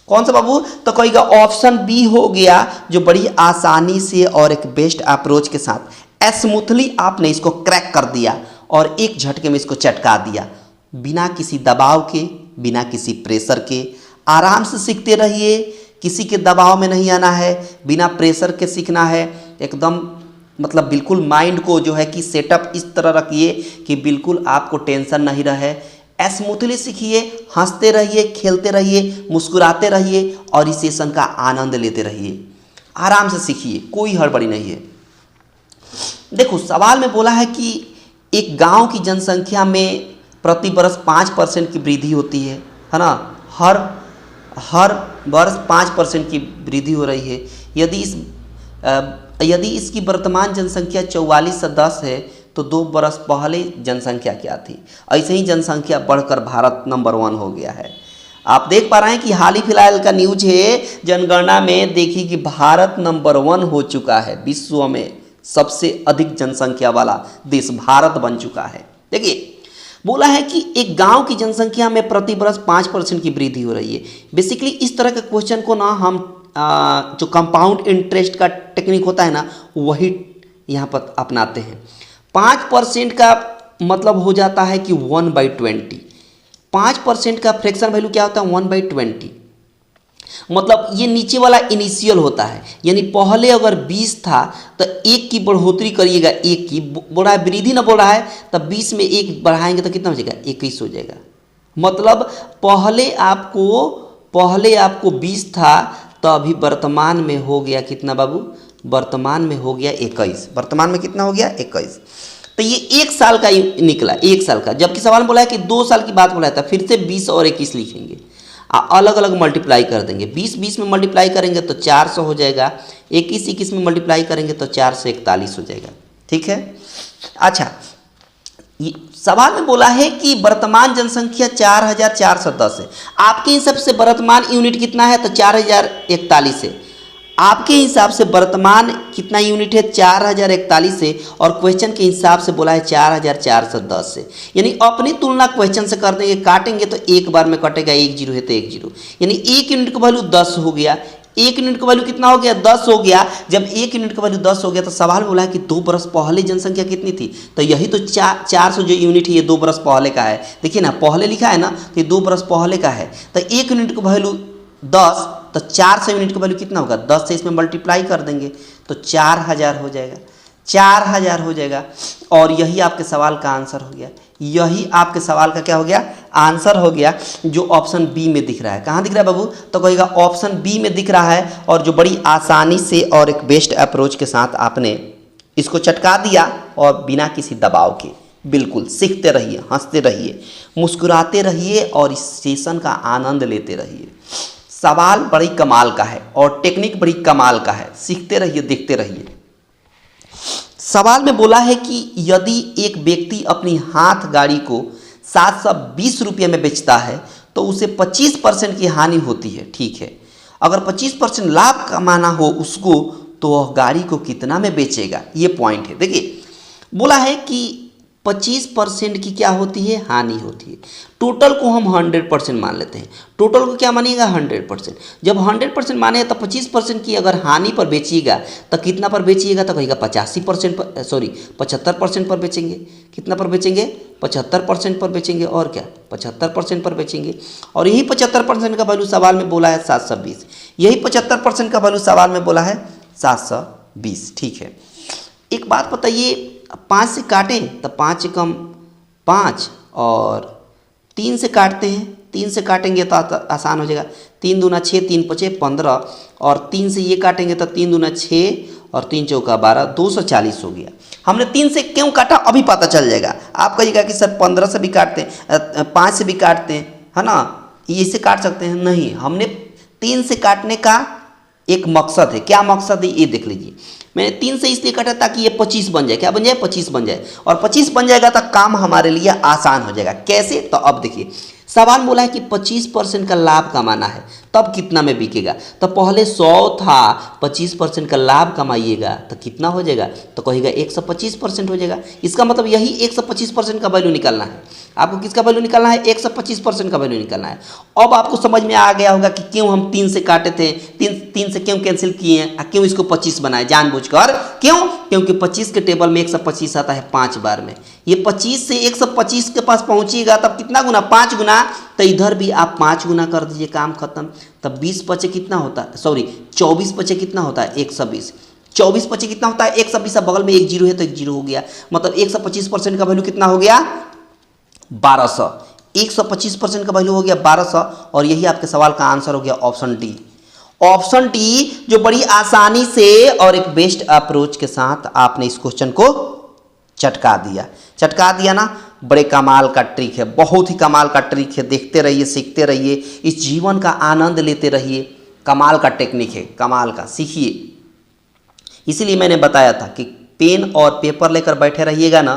कौन सा बाबू? तो कहेगा ऑप्शन बी हो गया, जो बड़ी आसानी से और एक बेस्ट अप्रोच के साथ स्मूथली आपने इसको क्रैक कर दिया और एक झटके में इसको चटका दिया, बिना किसी दबाव के, बिना किसी प्रेशर के। आराम से सीखते रहिए, किसी के दबाव में नहीं आना है, बिना प्रेशर के सीखना है। एकदम मतलब बिल्कुल माइंड को जो है कि सेटअप इस तरह रखिए कि बिल्कुल आपको टेंशन नहीं रहे। स्मूथली सीखिए, हंसते रहिए, खेलते रहिए, मुस्कुराते रहिए और इस सेशन का आनंद लेते रहिए। आराम से सीखिए, कोई हड़बड़ी नहीं है। देखो सवाल में बोला है कि एक गांव की जनसंख्या में प्रति वर्ष 5% की वृद्धि होती है ना। हर वर्ष 5% की वृद्धि हो रही है। यदि इसकी वर्तमान जनसंख्या 44 से 10 है तो 2 वर्ष पहले जनसंख्या क्या थी? ऐसे ही जनसंख्या बढ़कर भारत नंबर 1 हो गया है। आप देख पा रहे हैं कि हाल ही फिलहाल का न्यूज है, जनगणना में देखिए कि भारत नंबर 1 हो चुका है। विश्व में सबसे अधिक जनसंख्या वाला देश भारत बन चुका है। देखिए बोला है कि एक गांव की जनसंख्या में प्रति वर्ष 5% की वृद्धि हो रही है। बेसिकली इस तरह के क्वेश्चन को ना हम जो कंपाउंड इंटरेस्ट का टेक्निक होता है ना, वही यहाँ पर अपनाते हैं। 5% का मतलब हो जाता है कि 1/20। 5% का फ्रैक्शन वैल्यू क्या होता है? 1/20। मतलब ये नीचे वाला इनिशियल होता है, यानी पहले अगर 20 था तो 1 की बढ़ोतरी करिएगा, 1 की बोल रहा है, वृद्धि ना बोल रहा है, तब 20 में 1 बढ़ाएंगे तो कितना हो जाएगा? 21 हो जाएगा। मतलब पहले आपको 20 था तो अभी वर्तमान में हो गया कितना बाबू? वर्तमान में हो गया 21। वर्तमान में कितना हो गया? 21। तो ये 1 साल का निकला, 1 साल का। जबकि सवाल बोला है कि 2 साल की बात बोला था, फिर से 20 और 21 लिखेंगे, अलग अलग मल्टीप्लाई कर देंगे। 20 में मल्टीप्लाई करेंगे तो 400 हो जाएगा, 21 में मल्टीप्लाई करेंगे तो 441 हो जाएगा। ठीक है। अच्छा, सवाल में बोला है कि वर्तमान जनसंख्या 4410 है। आपके हिसाब से वर्तमान यूनिट कितना है? तो 4041 है। आपके हिसाब से वर्तमान कितना यूनिट है? 4041 है। और क्वेश्चन के हिसाब से बोला है 4410 है। यानी अपनी तुलना क्वेश्चन से कर देंगे, काटेंगे तो एक बार में कटेगा, 1 0 है तो 1 0, यानी 1 यूनिट का वैल्यू 10 हो गया। 1 यूनिट का वैल्यू कितना हो गया 10 हो गया। जब 1 यूनिट का वैल्यू 10 हो गया तो सवाल बोला है कि 2 बरस पहले जनसंख्या कितनी थी, तो यही तो 400 जो यूनिट है ये 2 बरस पहले का है। देखिए ना पहले लिखा है ना, तो ये 2 बरस पहले का है। तो 1 यूनिट का वैल्यू 10, तो 400 यूनिट का वैल्यू कितना होगा, 10 से इसमें मल्टीप्लाई कर देंगे तो 4000 हो जाएगा, 4000 हो जाएगा। और यही आपके सवाल का आंसर हो गया, यही आपके सवाल का क्या हो गया, आंसर हो गया, जो ऑप्शन बी में दिख रहा है। कहाँ दिख रहा है बाबू, तो कहेगा ऑप्शन बी में दिख रहा है। और जो बड़ी आसानी से और एक बेस्ट अप्रोच के साथ आपने इसको चटका दिया और बिना किसी दबाव के। बिल्कुल सीखते रहिए, हंसते रहिए, मुस्कुराते रहिए और इस सेशन का आनंद लेते रहिए। सवाल बड़ी कमाल का है और टेक्निक बड़ी कमाल का है, सीखते रहिए, देखते रहिए। सवाल में बोला है कि यदि एक व्यक्ति अपनी हाथ गाड़ी को 720 रुपये में बेचता है तो उसे 25% की हानि होती है। ठीक है, अगर 25% लाभ कमाना हो उसको तो वह गाड़ी को कितना में बेचेगा, ये पॉइंट है। देखिए बोला है कि 25% की क्या होती है, हानि होती है। टोटल को हम 100% मान लेते हैं। टोटल को क्या मानिएगा, 100%। जब 100% माने तो 25% की अगर हानि पर बेचिएगा तो कितना पर बेचिएगा, तो कहेगा 85% पर, सॉरी 75% पर बेचेंगे। कितना पर बेचेंगे, 75% पर बेचेंगे। और क्या, 75% पर बेचेंगे। और यही 75% का वैल्यू सवाल में बोला है 720। यही 75% का वैल्यू सवाल में बोला है 720। ठीक है, एक बात बताइए, 5 से काटें तो 5 कम 5 और 3 से काटते हैं, 3 से काटेंगे तो आसान हो जाएगा। 3 दूना 6, 3 पचे 15 और 3 से ये काटेंगे तो 3 दूना 6 और 3 चौका 12, 240 हो गया। हमने 3 से क्यों काटा अभी पता चल जाएगा। आप कहिएगा कि सर 15 से भी काटते हैं, 5 से भी काटते हैं, है ना, इससे काट सकते हैं। नहीं, हमने 3 से काटने का एक मकसद है। क्या मकसद है ये देख लीजिए। मैंने 3 से इसलिए काटा ताकि ये 25 बन जाए। क्या बन जाए, 25 बन जाए। और 25 बन जाएगा तो काम हमारे लिए आसान हो जाएगा। कैसे, तो अब देखिए सवाल बोला है कि 25% का लाभ कमाना है, तब कितना में बिकेगा। तो पहले 100 था, 25% का लाभ कमाइएगा तो कितना हो जाएगा, तो कहेगा 125% हो जाएगा। इसका मतलब यही 125% का वैल्यू निकालना है। आपको किसका वैल्यू निकालना है, 125% का वैल्यू निकालना है। अब आपको समझ में आ गया होगा कि क्यों हम 3 से काटे थे, 3 से क्यों कैंसिल किए हैं, क्यों इसको 25 बनाए जानबूझकर। क्यों, क्योंकि 25 के टेबल में 125 आता है 5 बार में। ये 25 से 125 के पास पहुंचिएगा तब कितना गुना, 5 गुना। तो इधर भी आप 5 गुना कर दीजिए, काम खत्म। तब 20 पचे कितना होता है, सॉरी 24 पचे कितना होता है, 120। 24 पचे कितना होता है, 120। बगल में एक जीरो है तो एक जीरो हो गया, मतलब 125% का वैल्यू कितना हो गया, 1200। 125% का वैल्यू हो गया 1200। और यही आपके सवाल का आंसर हो गया ऑप्शन डी। ऑप्शन डी, जो बड़ी आसानी से और एक बेस्ट अप्रोच के साथ आपने इस क्वेश्चन को चटका दिया ना। बड़े कमाल का ट्रिक है, बहुत ही कमाल का ट्रिक है। देखते रहिए, सीखते रहिए, इस जीवन का आनंद लेते रहिए। कमाल का टेक्निक है, कमाल का, सीखिए। इसीलिए मैंने बताया था कि पेन और पेपर लेकर बैठे रहिएगा ना,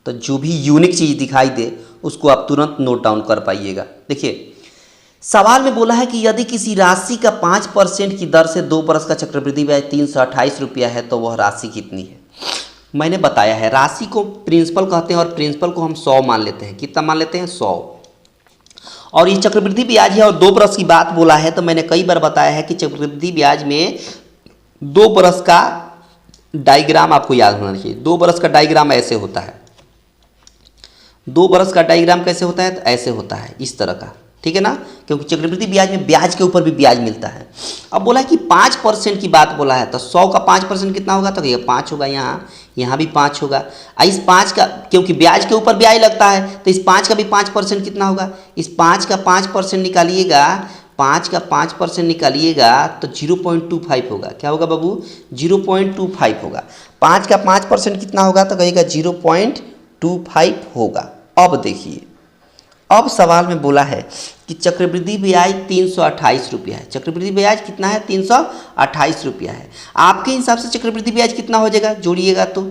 तो जो भी यूनिक चीज़ दिखाई दे उसको आप तुरंत नोट डाउन कर पाइएगा। देखिए सवाल में बोला है कि यदि किसी राशि का 5% की दर से 2 बरस का चक्रवृद्धि ब्याज 328 रुपया है तो वह राशि कितनी है। मैंने बताया है, राशि को प्रिंसिपल कहते हैं और प्रिंसिपल को हम 100 मान लेते हैं। कितना मान लेते हैं, 100। और ये चक्रवृद्धि ब्याज है और 2 बरस की बात बोला है, तो मैंने कई बार बताया है कि चक्रवृद्धि ब्याज में 2 बरस का डायग्राम आपको याद होना चाहिए। 2 बरस का डायग्राम ऐसे होता है। 2 बरस का डायग्राम कैसे होता है, तो ऐसे होता है, इस तरह का, ठीक है ना। क्योंकि चक्रवृद्धि ब्याज में ब्याज के ऊपर भी ब्याज मिलता है। अब बोला है कि 5% की बात बोला है, तो 100 का 5% कितना होगा, तो ये 5 होगा, यहाँ भी 5 होगा। इस 5 का, क्योंकि ब्याज के ऊपर ब्याज लगता है, तो इस 5 का भी 5% कितना होगा। इस 5 का 5% निकालिएगा, 5 का 5% निकालिएगा तो 0.25 होगा। क्या होगा बाबू, 0.25 होगा। 5 का 5% कितना होगा, तो कहेगा 0.25 होगा। अब देखिए, अब सवाल में बोला है कि चक्रवृद्धि ब्याज 328 रुपया है। चक्रवृद्धि ब्याज कितना है, 328 रुपया है। आपके हिसाब से चक्रवृद्धि ब्याज कितना हो जाएगा, जोड़िएगा तो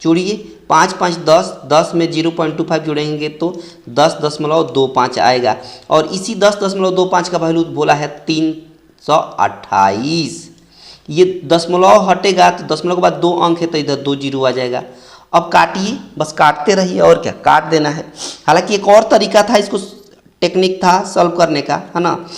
जोड़िए, 5 5 10, 10 में 0.25 जोड़ेंगे तो 10.25 आएगा। और इसी 10.25 का वैल्यू बोला है 328। ये दशमलव हटेगा तो दशमलव के बाद 2 अंक है तो इधर 2 जीरो आ जाएगा। अब काटिए, बस काटते रहिए, और क्या, काट देना है। हालांकि एक और तरीका था, इसको टेक्निक था सॉल्व करने का, है ना।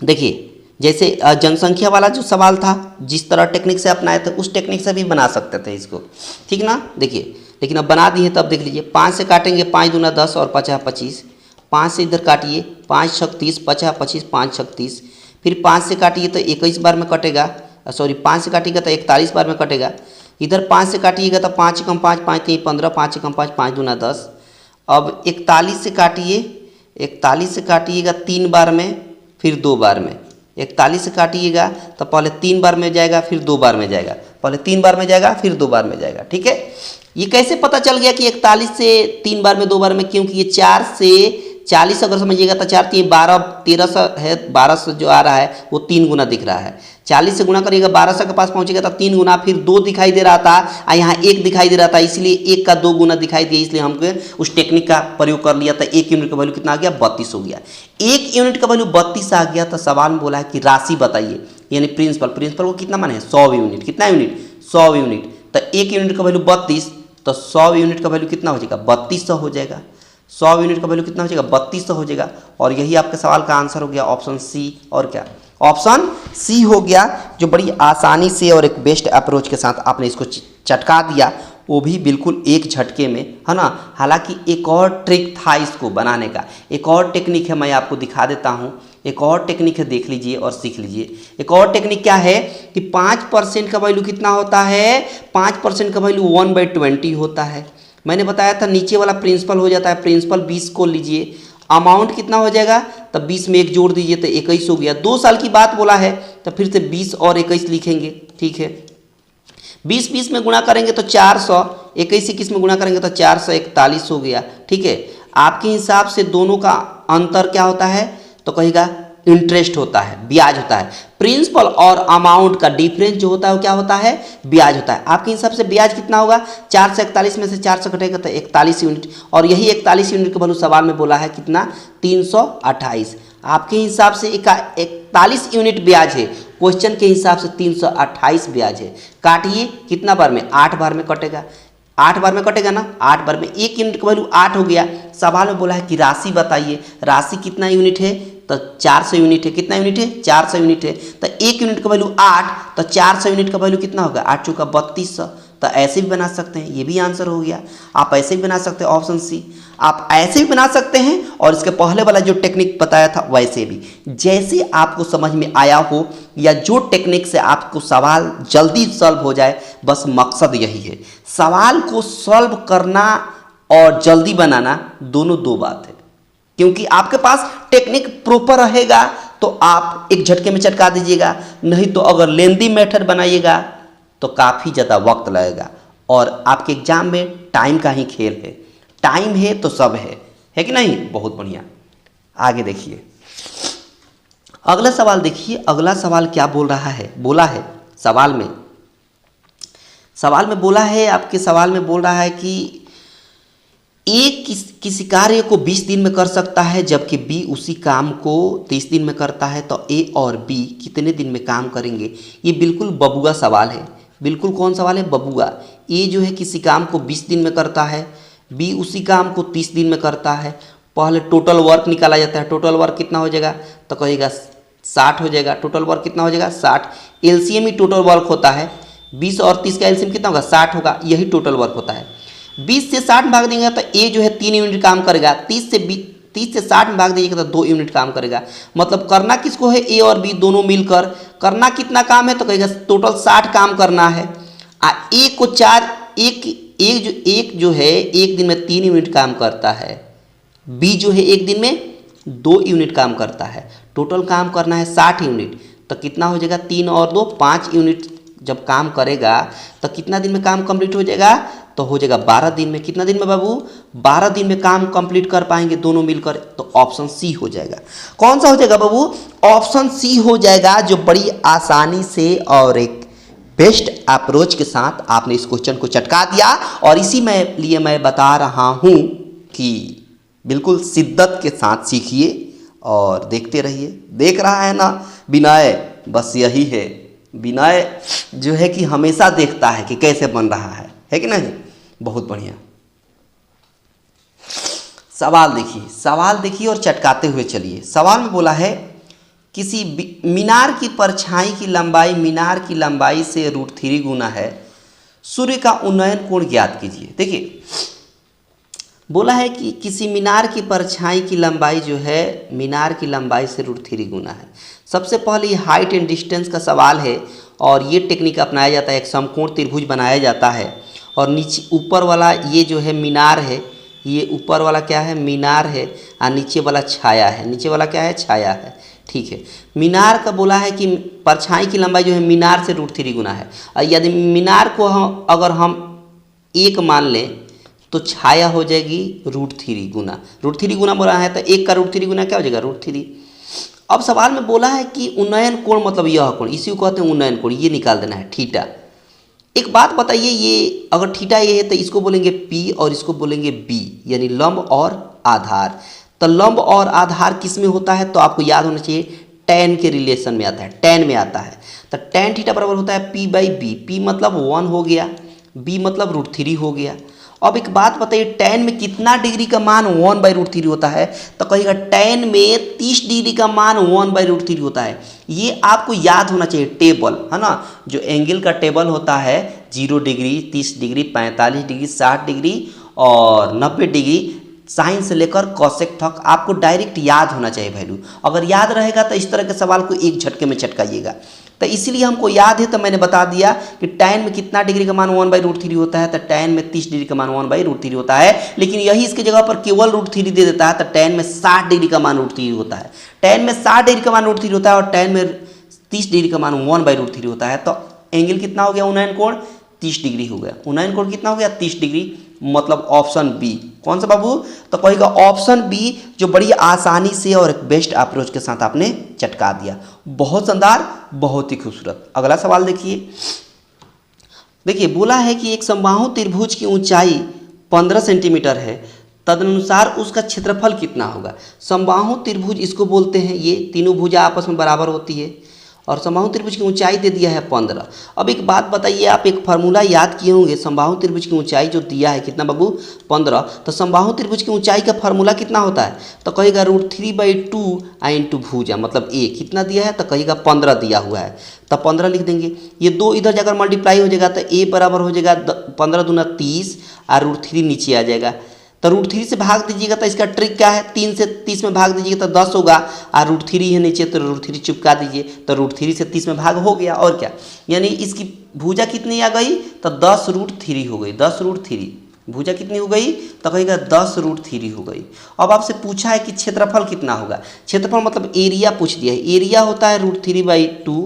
देखिए जैसे जनसंख्या वाला जो सवाल था, जिस तरह टेक्निक से अपनाए थे उस टेक्निक से भी बना सकते थे इसको, ठीक ना। देखिए लेकिन अब बना दिए तब देख लीजिए, 5 से काटेंगे 5 दूना 10 और 50 25, 5 से इधर काटिए 5 छक 30, 50 25 5 छक 30, फिर 5 से काटिए तो 21 बार में कटेगा, सॉरी 5 से काटिएगा तो 41 बार में कटेगा। इधर 5 से काटिएगा तो 5 कम 5 5 3 15, 5 कम 5 5 दूना 10। अब 41 से काटिए, 41 से काटिएगा 3 बार में फिर 2 बार में, 41 से काटिएगा तो पहले 3 बार में जाएगा फिर 2 बार में जाएगा, पहले 3 बार में जाएगा फिर 2 बार में जाएगा, ठीक है। ये कैसे पता चल गया कि 41 से 3 बार में 2 बार में, क्योंकि ये 4 से 40 अगर समझिएगा तो 4 3 12 1300 है, 1200 जो आ रहा है वो 3 गुना दिख रहा है। 40 से गुना करिएगा 1200 के पास पहुंचेगा तो 3 गुना, फिर 2 दिखाई दे रहा था और यहाँ 1 दिखाई दे रहा था, इसलिए 1 का 2 गुना दिखाई दिया, इसलिए हमको उस टेक्निक का प्रयोग कर लिया था। 1 यूनिट का वैल्यू कितना आ गया, 32 हो गया। 1 यूनिट का वैल्यू 32 आ गया तो सवाल में बोला है कि राशि बताइए, यानी प्रिंसिपल को कितना माने 100 यूनिट, कितना यूनिट 100 यूनिट। तो 1 यूनिट का वैल्यू 32, तो 100 यूनिट का वैल्यू कितना हो जाएगा 3200 हो जाएगा। 100 यूनिट का वैल्यू कितना हो जाएगा 3200 हो जाएगा। और यही आपके सवाल का आंसर हो गया ऑप्शन सी। और क्या, ऑप्शन सी हो गया, जो बड़ी आसानी से और एक बेस्ट अप्रोच के साथ आपने इसको चटका दिया, वो भी बिल्कुल एक झटके में, है ना। हालांकि एक और ट्रिक था इसको बनाने का, एक और टेक्निक है, मैं आपको दिखा देता हूँ। एक और टेक्निक है, देख लीजिए और सीख लीजिए। एक और टेक्निक क्या है कि 5% का वैल्यू कितना होता है, 5% का वैल्यू 1/20 होता है। मैंने बताया था नीचे वाला प्रिंसिपल हो जाता है, प्रिंसिपल 20 को लीजिए, अमाउंट कितना हो जाएगा, तब 20 में 1 जोड़ दीजिए तो 21 हो गया। 2 साल की बात बोला है तो फिर से 20 और 21 लिखेंगे, ठीक है। 20 में गुणा करेंगे तो 400, 21 में गुणा करेंगे तो 441 हो गया, ठीक है। आपके हिसाब से दोनों का अंतर क्या होता है, तो कहेगा इंटरेस्ट होता है, ब्याज होता है। प्रिंसिपल और अमाउंट का डिफरेंस जो होता है वो क्या होता है, ब्याज होता है। आपके हिसाब से ब्याज कितना होगा, 441 में से 400 घटेगा तो 41 यूनिट, और यही 41 यूनिट का वैल्यू सवाल में बोला है कितना 328। आपके हिसाब से 41 यूनिट ब्याज है, क्वेश्चन के हिसाब से 328 ब्याज है। काटिए कितना बार में, 8 बार में कटेगा, 8 बार में कटेगा ना, 8 बार में 1 यूनिट का वैल्यू 8 हो गया। सवाल में बोला है कि राशि बताइए, राशि कितना यूनिट है, तो 400 यूनिट है। कितना यूनिट है, 400 यूनिट है। तो 1 यूनिट का वैल्यू 8, तो 400 यूनिट का वैल्यू कितना होगा, 8 चौका 3200। तो ऐसे भी बना सकते हैं, ये भी आंसर हो गया। आप ऐसे भी बना सकते हैं, ऑप्शन सी। आप ऐसे भी बना सकते हैं और इसके पहले वाला जो टेक्निक बताया था वैसे भी, जैसे आपको समझ में आया हो, या जो टेक्निक से आपको सवाल जल्दी सॉल्व हो जाए, बस मकसद यही है। सवाल को सॉल्व करना और जल्दी बनाना दोनों दो बात है, क्योंकि आपके पास टेक्निक प्रॉपर रहेगा तो आप एक झटके में चटका दीजिएगा, नहीं तो अगर लेंदी मेथड बनाइएगा तो काफ़ी ज़्यादा वक्त लगेगा। और आपके एग्जाम में टाइम का ही खेल है, टाइम है तो सब है कि नहीं। बहुत बढ़िया, आगे देखिए अगला सवाल। देखिए अगला सवाल क्या बोल रहा है, बोला है सवाल में बोला है, आपके सवाल में बोल रहा है कि ए किसी कार्य को 20 दिन में कर सकता है, जबकि बी उसी काम को 30 दिन में करता है, तो ए और बी कितने दिन में काम करेंगे। ये बिल्कुल बबुआ सवाल है। बिल्कुल कौन सवाल है, बबुआ। ए जो है किसी काम को 20 दिन में करता है, बी उसी काम को 30 दिन में करता है। पहले टोटल वर्क निकाला जाता है, टोटल वर्क कितना हो जाएगा, तो कहेगा 60 हो जाएगा। टोटल वर्क कितना हो जाएगा 60। एलसीएम ही टोटल वर्क होता है, 20 और 30 का एलसीएम कितना होगा 60 होगा, यही टोटल वर्क होता है। 20 से 60 भाग देंगे तो ए जो है 3 यूनिट काम करेगा, 30 से 60 में भाग दीजिएगा तो 2 यूनिट काम करेगा। मतलब करना किसको है, ए और बी दोनों मिलकर करना कितना काम है, तो कहेगा टोटल 60 काम करना है। ए को 4 एक जो है एक दिन में 3 यूनिट काम करता है, बी जो है एक दिन में 2 यूनिट काम करता है। टोटल काम करना है 60 यूनिट, तो कितना हो जाएगा 3 और 2 5 यूनिट जब काम करेगा तो कितना दिन में काम कंप्लीट हो जाएगा, तो हो जाएगा 12 दिन में। कितना दिन में बाबू, 12 दिन में काम कंप्लीट कर पाएंगे दोनों मिलकर, तो ऑप्शन सी हो जाएगा। कौन सा हो जाएगा बाबू, ऑप्शन सी हो जाएगा, जो बड़ी आसानी से और एक बेस्ट अप्रोच के साथ आपने इस क्वेश्चन को चटका दिया। और इसी में लिए मैं बता रहा हूं कि बिल्कुल शिद्दत के साथ सीखिए और देखते रहिए। देख रहा है ना विनय, बस यही है, विनय जो है कि हमेशा देखता है कि कैसे बन रहा है कि नहीं। बहुत बढ़िया, सवाल देखिए और चटकाते हुए चलिए। सवाल में बोला है किसी मीनार की परछाई की लंबाई मीनार की लंबाई से √3 गुना है, सूर्य का उन्नयन कोण ज्ञात कीजिए। देखिए बोला है कि किसी मीनार की परछाई की लंबाई जो है मीनार की लंबाई से √3 गुना है। सबसे पहले ये हाइट एंड डिस्टेंस का सवाल है और ये टेक्निक अपनाया जाता है। एक समकोण त्रिभुज बनाया जाता है और नीचे ऊपर वाला ये जो है मीनार है, ये ऊपर वाला क्या है मीनार है और नीचे वाला छाया है। नीचे वाला क्या है छाया है, ठीक है। मीनार का बोला है कि परछाई की लंबाई जो है मीनार से √3 गुना है। और यदि मीनार को अगर हम 1 मान लें तो छाया हो जाएगी √3 गुना। √3 गुना बोला है तो 1 का √3 गुना क्या हो जाएगा √3। अब सवाल में बोला है कि उन्नयन कोण मतलब यह कोण, इसी को कहते हैं उन्नयन कोण, ये निकाल देना है थीटा। एक बात बताइए, ये अगर थीटा ये है तो इसको बोलेंगे P और इसको बोलेंगे B, यानी लंब और आधार। तो लंब और आधार किस में होता है तो आपको याद होना चाहिए tan के रिलेशन में आता है, tan में आता है। तो tan थीटा बराबर होता है P/B। P मतलब 1 हो गया, B मतलब √3 हो गया। अब एक बात बताइए tan में कितना डिग्री का मान 1/√3 होता है तो कहिएगा tan में 30 डिग्री का मान 1/√3 होता है। ये आपको याद होना चाहिए टेबल, है ना, जो एंगल का टेबल होता है 0 डिग्री, 30 डिग्री, 45 डिग्री, 60 डिग्री और 90 डिग्री, साइन से लेकर कॉसेक तक आपको डायरेक्ट याद होना चाहिए वैल्यू। अगर याद रहेगा तो इस तरह के सवाल को एक झटके में चटकाइएगा। तो इसीलिए हमको याद है तो मैंने बता दिया कि tan में कितना डिग्री का मान 1/√3 होता है तो tan में 30 डिग्री का मान 1/√3 होता है। लेकिन यही इसकी जगह पर केवल √3 दे देता है तो tan में 60 डिग्री का मान √3 होता है। tan में 60 डिग्री का मान √3 होता है और tan में 30 डिग्री का मान 1/√3 होता है। तो एंगल कितना हो गया उन्नयन कोण 30 डिग्री हो गया। उन्नयन कोण कितना हो गया 30 डिग्री, मतलब ऑप्शन बी। कौन सा बाबू तो कहेगा ऑप्शन बी, जो बड़ी आसानी से और एक बेस्ट अप्रोच के साथ आपने चटका दिया। बहुत शानदार, बहुत ही खूबसूरत। अगला सवाल देखिए। देखिए बोला है कि एक समबाहु त्रिभुज की ऊंचाई 15 सेंटीमीटर है, तदनुसार उसका क्षेत्रफल कितना होगा। समबाहु त्रिभुज इसको बोलते हैं, ये तीनों भुजा आपस में बराबर होती है और समबाहु त्रिभुज की ऊंचाई दे दिया है 15। अब एक बात बताइए, आप एक फार्मूला याद किए होंगे, समबाहु त्रिभुज की ऊंचाई जो दिया है कितना बाबू 15, तो समबाहु त्रिभुज की ऊंचाई का फार्मूला कितना होता है तो कहेगा √3/2 इंटू भुजा, मतलब ए कितना दिया है तो कहेगा 15 दिया हुआ है तो 15 लिख देंगे। ये 2 इधर जाकर मल्टीप्लाई हो जाएगा तो ए बराबर हो जाएगा 15 दूना 30 और √3 नीचे आ जाएगा। तो √3 से भाग दीजिएगा तो इसका ट्रिक क्या है, 3 से 30 में भाग दीजिएगा तो 10 होगा और √3 है नीचे तो √3 चिपका दीजिए तो √3 से 30 में भाग हो गया। और क्या, यानी इसकी भुजा कितनी आ गई तो 10√3 हो गई। 10√3 भुजा कितनी हो गई तो कहेगा 10√3 हो गई। अब आपसे पूछा है कि क्षेत्रफल कितना होगा। क्षेत्रफल मतलब एरिया पूछ दिया है। एरिया होता है √3/2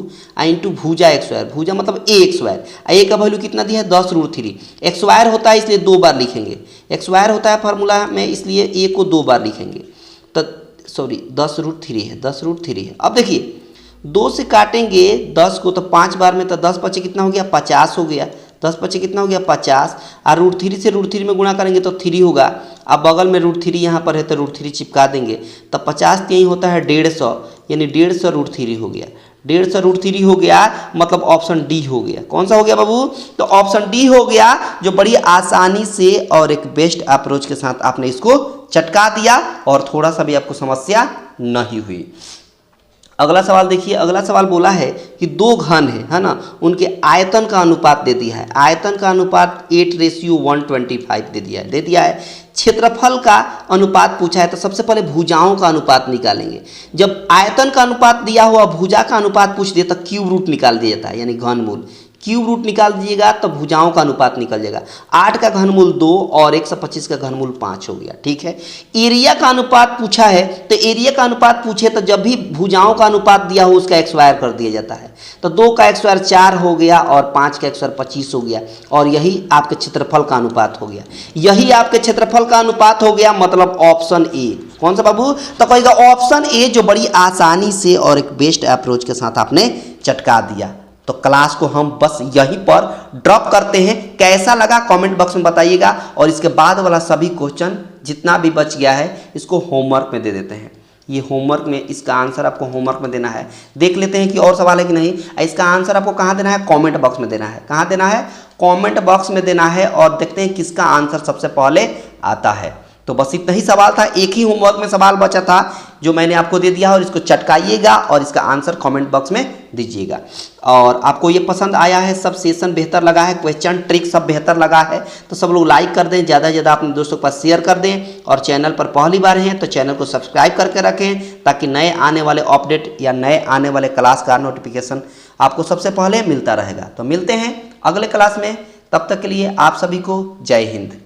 इंटू भुजा x²। भुजा मतलब a²। ए का वैल्यू कितना दिया है 10√3। x² होता है इसलिए 2 बार लिखेंगे। x² होता है फार्मूला में इसलिए a को 2 बार लिखेंगे। तो सॉरी 10√3 है, 10√3 है। अब देखिए 2 से काटेंगे 10 को तो 5 बार में तो 10 पचे कितना हो गया 50 हो गया। 10 पचे कितना हो गया 50 और √3 से √3 में गुणा करेंगे तो 3 होगा। अब बगल में √3 यहाँ पर है तो √3 चिपका देंगे तो 50 यही होता है 150, यानी 150 √3 हो गया। 150 √3 हो गया, मतलब ऑप्शन डी हो गया। कौन सा हो गया बाबू तो ऑप्शन डी हो गया, जो बड़ी आसानी से और एक बेस्ट अप्रोच के साथ आपने इसको चटका दिया और थोड़ा सा भी आपको समस्या नहीं हुई। अगला सवाल देखिए। अगला सवाल बोला है कि 2 घन है ना, उनके आयतन का अनुपात दे दिया है। आयतन का अनुपात 8:125 दे दिया है। क्षेत्रफल का अनुपात पूछा है तो सबसे पहले भुजाओं का अनुपात निकालेंगे। जब आयतन का अनुपात दिया हुआ भुजा का अनुपात पूछ दिया तो क्यूब रूट निकाल दिया जाता है, यानी घनमूल। क्यूब रूट निकाल दीजिएगा तो भुजाओं का अनुपात निकल जाएगा। 8 का घनमूल 2 और 125 का घनमूल 5 हो गया, ठीक है। एरिया का अनुपात पूछा है तो एरिया का अनुपात पूछे तो जब भी भुजाओं का अनुपात दिया हो उसका x² कर दिया जाता है। तो 2 का x² 4 हो गया और 5 का x² 25 हो गया और यही आपके क्षेत्रफल का अनुपात हो गया। यही आपके क्षेत्रफल का अनुपात हो गया, मतलब ऑप्शन ए। कौन सा बाबू तो कहेगा ऑप्शन ए, जो बड़ी आसानी से और एक बेस्ट अप्रोच के साथ आपने चटका दिया। तो क्लास को हम बस यहीं पर ड्रॉप करते हैं। कैसा लगा कमेंट बॉक्स में बताइएगा और इसके बाद वाला सभी क्वेश्चन जितना भी बच गया है इसको होमवर्क में दे देते हैं। ये होमवर्क में इसका आंसर आपको होमवर्क में देना है। देख लेते हैं कि और सवाल है कि नहीं। इसका आंसर आपको कहाँ देना है, कमेंट बॉक्स में देना है। कहाँ देना है, कमेंट बॉक्स में देना है और देखते हैं किसका आंसर सबसे पहले आता है। तो बस इतना ही सवाल था, एक ही होमवर्क में सवाल बचा था जो मैंने आपको दे दिया, और इसको चटकाइएगा और इसका आंसर कमेंट बॉक्स में दीजिएगा। और आपको ये पसंद आया है, सब सेशन बेहतर लगा है, क्वेश्चन ट्रिक सब बेहतर लगा है, तो सब लोग लाइक कर दें, ज़्यादा से ज़्यादा अपने दोस्तों के पास शेयर कर दें, और चैनल पर पहली बार हैं तो चैनल को सब्सक्राइब करके रखें, ताकि नए आने वाले अपडेट या नए आने वाले क्लास का नोटिफिकेशन आपको सबसे पहले मिलता रहेगा। तो मिलते हैं अगले क्लास में, तब तक के लिए आप सभी को जय हिंद।